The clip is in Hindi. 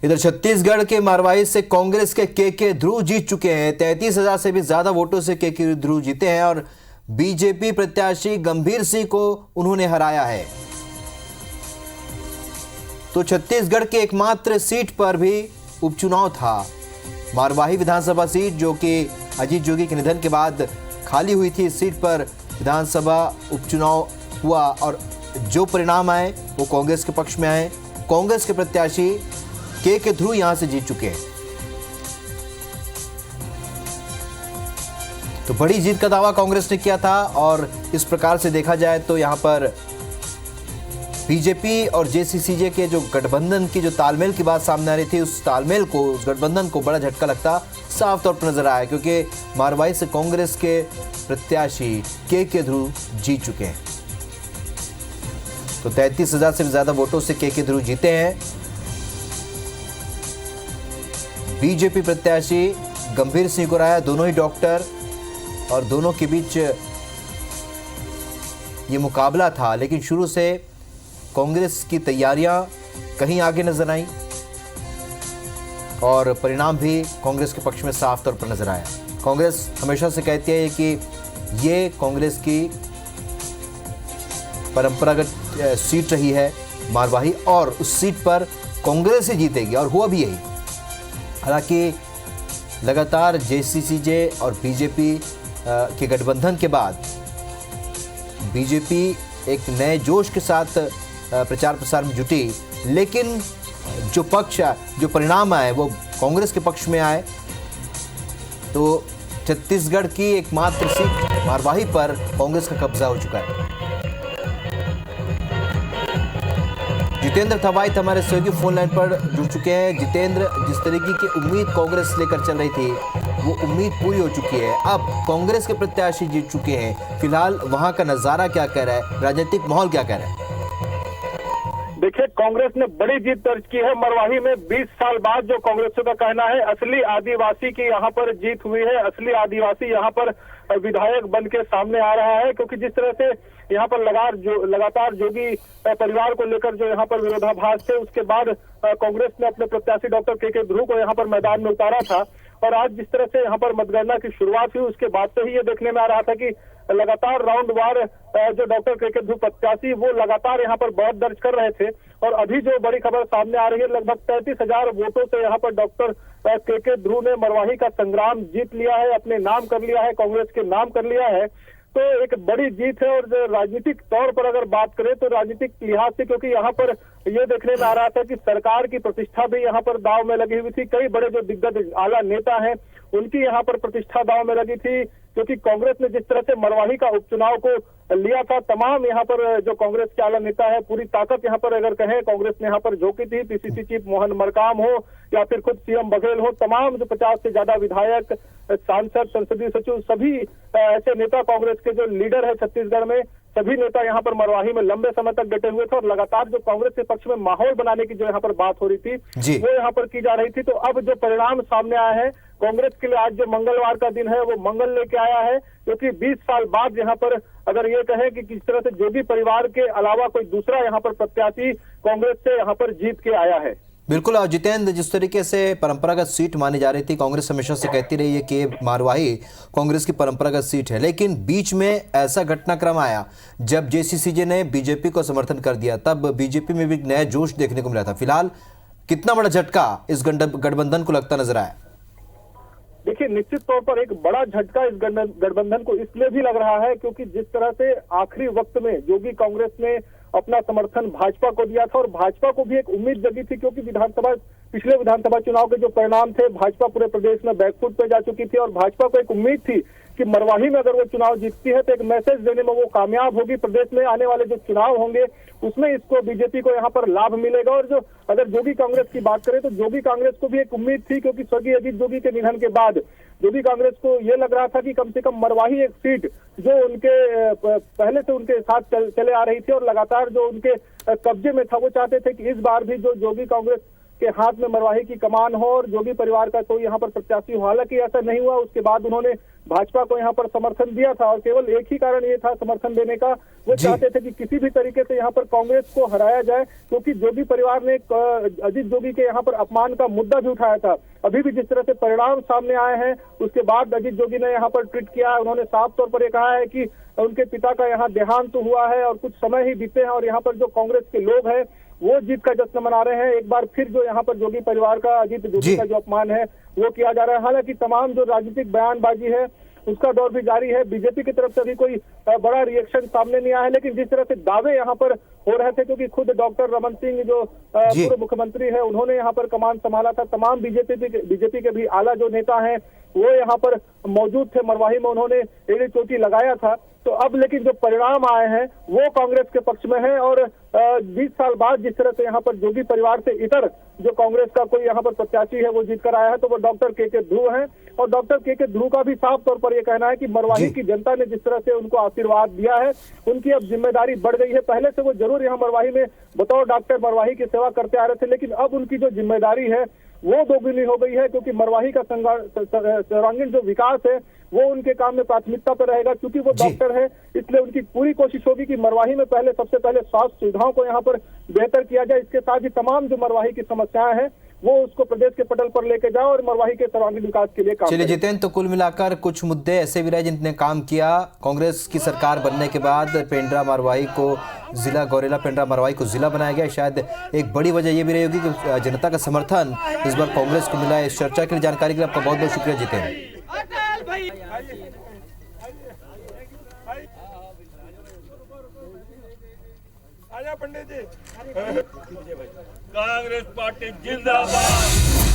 इधर छत्तीसगढ़ के मारवाही से कांग्रेस के ध्रुव जीत चुके हैं। 33,000 से भी ज्यादा वोटों से के ध्रुव जीते हैं और बीजेपी प्रत्याशी गंभीर सिंह को उन्होंने हराया है। तो छत्तीसगढ़ के एकमात्र सीट पर भी उपचुनाव था। मारवाही विधानसभा सीट जो कि अजीत जोगी के निधन के बाद खाली हुई थी, इस सीट पर विधानसभा उपचुनाव हुआ और जो परिणाम आए वो कांग्रेस के पक्ष में आए। कांग्रेस के प्रत्याशी के ध्रुव यहां से जीत चुके हैं। तो बड़ी जीत का दावा कांग्रेस ने किया था और इस प्रकार से देखा जाए तो यहां पर बीजेपी और जेसीसीजे के जो गठबंधन की जो तालमेल की बात सामने आ रही थी, उस तालमेल को, उस गठबंधन को बड़ा झटका लगता साफ तौर पर नजर आया, क्योंकि मारवाही से कांग्रेस के प्रत्याशी के ध्रुव जीत चुके हैं। तो 33,000 से भी ज्यादा वोटों से के ध्रुव जीते हैं। बीजेपी प्रत्याशी गंभीर सिंह को हराया। दोनों ही डॉक्टर और दोनों के बीच ये मुकाबला था, लेकिन शुरू से कांग्रेस की तैयारियां कहीं आगे नजर आई और परिणाम भी कांग्रेस के पक्ष में साफ तौर पर नजर आया। कांग्रेस हमेशा से कहती है कि ये कांग्रेस की परंपरागत सीट रही है मारवाही, और उस सीट पर कांग्रेस ही जीतेगी और हुआ भी यही। हालांकि लगातार जेसीसीजे और बीजेपी के गठबंधन के बाद बीजेपी एक नए जोश के साथ प्रचार प्रसार में जुटी, लेकिन जो परिणाम आए वो कांग्रेस के पक्ष में आए। तो छत्तीसगढ़ की एकमात्र सीट मारवाही पर कांग्रेस का कब्जा हो चुका है। जितेंद्र थवाइत हमारे सहयोगी फोन लाइन पर जुड़ चुके हैं। जितेंद्र, जिस तरीके की उम्मीद कांग्रेस लेकर चल रही थी वो उम्मीद पूरी हो चुकी है। अब कांग्रेस के प्रत्याशी जीत चुके हैं, फिलहाल वहां का नजारा क्या कह रहा है, राजनीतिक माहौल क्या कह रहा है? देखिए, कांग्रेस ने बड़ी जीत दर्ज की है मरवाही में। 20 साल बाद जो कांग्रेसियों का कहना है असली आदिवासी की यहाँ पर जीत हुई है, असली आदिवासी यहाँ पर विधायक बन के सामने आ रहा है। क्योंकि जिस तरह से यहाँ पर लगातार जोगी परिवार को लेकर जो यहाँ पर विरोधाभास थे, उसके बाद कांग्रेस ने अपने प्रत्याशी डॉक्टर के ध्रुव को यहाँ पर मैदान में उतारा था। और आज जिस तरह से यहाँ पर मतगणना की शुरुआत हुई, उसके बाद से ही ये देखने में आ रहा था कि लगातार राउंड वार जो डॉक्टर के ध्रुव प्रत्याशी वो लगातार यहाँ पर बढ़त दर्ज कर रहे थे। और अभी जो बड़ी खबर सामने आ रही है, लगभग 33,000 वोटों से यहाँ पर डॉक्टर के ध्रुव ने मरवाही का संग्राम जीत लिया है, अपने नाम कर लिया है, कांग्रेस के नाम कर लिया है। तो एक बड़ी जीत है। और राजनीतिक तौर पर अगर बात करें तो राजनीतिक लिहाज से, क्योंकि यहाँ पर ये देखने में आ रहा था कि सरकार की प्रतिष्ठा भी यहाँ पर दांव में लगी हुई थी। कई बड़े जो दिग्गज आला नेता हैं उनकी यहाँ पर प्रतिष्ठा दांव में लगी थी, क्योंकि कांग्रेस ने जिस तरह से मरवाही का उपचुनाव को लिया था, तमाम यहाँ पर जो कांग्रेस के आला नेता है पूरी ताकत यहाँ पर अगर कहें कांग्रेस ने यहाँ पर झोंकी थी। पीसीसी चीफ मोहन मरकाम हो या फिर खुद सीएम बघेल हो, तमाम जो 50 से ज्यादा विधायक, सांसद, संसदीय सचिव, सभी ऐसे नेता कांग्रेस के जो लीडर है छत्तीसगढ़ में, सभी नेता यहाँ पर मरवाही में लंबे समय तक डटे हुए थे। और लगातार जो कांग्रेस के पक्ष में माहौल बनाने की जो यहाँ पर बात हो रही थी वो यहाँ पर की जा रही थी। तो अब जो परिणाम सामने आया है कांग्रेस के लिए, आज जो मंगलवार का दिन है वो मंगल लेके आया है, क्योंकि 20 साल बाद यहाँ पर अगर ये कहें कि किस तरह से जोगी परिवार के अलावा कोई दूसरा यहाँ पर प्रत्याशी कांग्रेस से यहाँ पर जीत के आया है। बिल्कुल। और जितेंद्र, जिस तरीके से परंपरागत सीट मानी जा रही थी, कांग्रेस हमेशा से कहती रही है कि मारवाही कांग्रेस की परंपरागत सीट है, लेकिन बीच में ऐसा घटनाक्रम आया जब जेसीसीजे ने बीजेपी को समर्थन कर दिया, तब बीजेपी में भी एक नया जोश देखने को मिला था। फिलहाल कितना बड़ा झटका इस गठबंधन को लगता नजर आया? देखिए, निश्चित तौर पर एक बड़ा झटका इस गठबंधन को इसलिए भी लग रहा है क्योंकि जिस तरह से आखिरी वक्त में जोगी कांग्रेस ने अपना समर्थन भाजपा को दिया था और भाजपा को भी एक उम्मीद जगी थी, क्योंकि पिछले विधानसभा चुनाव के जो परिणाम थे, भाजपा पूरे प्रदेश में बैकफुट पे जा चुकी थी और भाजपा को एक उम्मीद थी कि मरवाही में अगर वो चुनाव जीतती है तो एक मैसेज देने में वो कामयाब होगी। प्रदेश में आने वाले जो चुनाव होंगे उसमें इसको, बीजेपी को यहाँ पर लाभ मिलेगा। और जो अगर जोगी कांग्रेस की बात करें तो जोगी कांग्रेस को भी एक उम्मीद थी, क्योंकि स्वर्गीय अजीत जोगी के निधन के बाद जोगी कांग्रेस को ये लग रहा था कि कम से कम मरवाही एक सीट जो उनके पहले से उनके साथ चले आ रही थी और लगातार जो उनके कब्जे में था, वो चाहते थे कि इस बार भी जो जोगी कांग्रेस के हाथ में मरवाही की कमान हो और जोगी परिवार का कोई यहाँ पर प्रत्याशी हो। हालांकि ऐसा नहीं हुआ। उसके बाद उन्होंने भाजपा को यहाँ पर समर्थन दिया था और केवल एक ही कारण ये था समर्थन देने का, वो चाहते थे कि किसी भी तरीके से यहाँ पर कांग्रेस को हराया जाए, क्योंकि जोगी परिवार ने अजीत जोगी के यहाँ पर अपमान का मुद्दा भी उठाया था। अभी भी जिस तरह से परिणाम सामने आए हैं, उसके बाद अजीत जोगी ने यहाँ पर ट्वीट किया है। उन्होंने साफ तौर पर यह कहा है कि उनके पिता का यहाँ देहांत हुआ है और कुछ समय ही बीते हैं और यहाँ पर जो कांग्रेस के लोग हैं वो जीत का जश्न मना रहे हैं। एक बार फिर जो यहाँ पर जोगी परिवार का, अजीत जोगी का जो अपमान है वो किया जा रहा है। हालांकि तमाम जो राजनीतिक बयानबाजी है उसका दौर भी जारी है। बीजेपी की तरफ से अभी कोई बड़ा रिएक्शन सामने नहीं आया है, लेकिन जिस तरह से दावे यहाँ पर हो रहे थे, क्योंकि खुद डॉक्टर रमन सिंह जो पूर्व मुख्यमंत्री है उन्होंने यहाँ पर कमान संभाला था, तमाम बीजेपी के भी आला जो नेता हैं वो यहाँ पर मौजूद थे मरवाही में, उन्होंने एड़ी चोटी लगाया था। तो अब लेकिन जो परिणाम आए हैं वो कांग्रेस के पक्ष में है और 20 साल बाद जिस तरह से यहाँ पर जोगी परिवार से इतर जो कांग्रेस का कोई यहाँ पर प्रत्याशी है वो जीत कर आया है, तो वो डॉक्टर के ध्रुव हैं। और डॉक्टर के ध्रुव का भी साफ तौर पर यह कहना है कि मरवाही की जनता ने जिस तरह से उनको आशीर्वाद दिया है, उनकी अब जिम्मेदारी बढ़ गई है। पहले से वो जरूर यहाँ मरवाही में बतौर डॉक्टर मरवाही की सेवा करते आ रहे थे, लेकिन अब उनकी जो जिम्मेदारी है वो दोगुनी हो गई है, क्योंकि मरवाही का सर्वांगीण जो विकास है वो उनके काम में प्राथमिकता पर रहेगा। क्योंकि वो डॉक्टर है, इसलिए उनकी पूरी कोशिश होगी कि मरवाही में सबसे पहले स्वास्थ्य सुविधाओं को यहाँ पर बेहतर किया जाए। इसके साथ ही तमाम जो मरवाही की समस्याएं हैं वो उसको प्रदेश के पटल पर लेके जाओ और मरवाही के सर्वांगीण विकास के लिए काम। चलिए जितेंद्र, तो कुल मिलाकर कुछ मुद्दे ऐसे भी रहे जिनने काम किया। कांग्रेस की सरकार बनने के बाद पेंड्रा मरवाही को जिला, गौरेला पेंड्रा मरवाही को जिला बनाया गया। शायद एक बड़ी वजह यह भी रही होगी कि जनता का समर्थन इस बार कांग्रेस को मिला है। इस चर्चा के लिए, जानकारी के लिए आपका बहुत बहुत शुक्रिया जितेंद्र। पंडित जी, कांग्रेस पार्टी जिंदाबाद।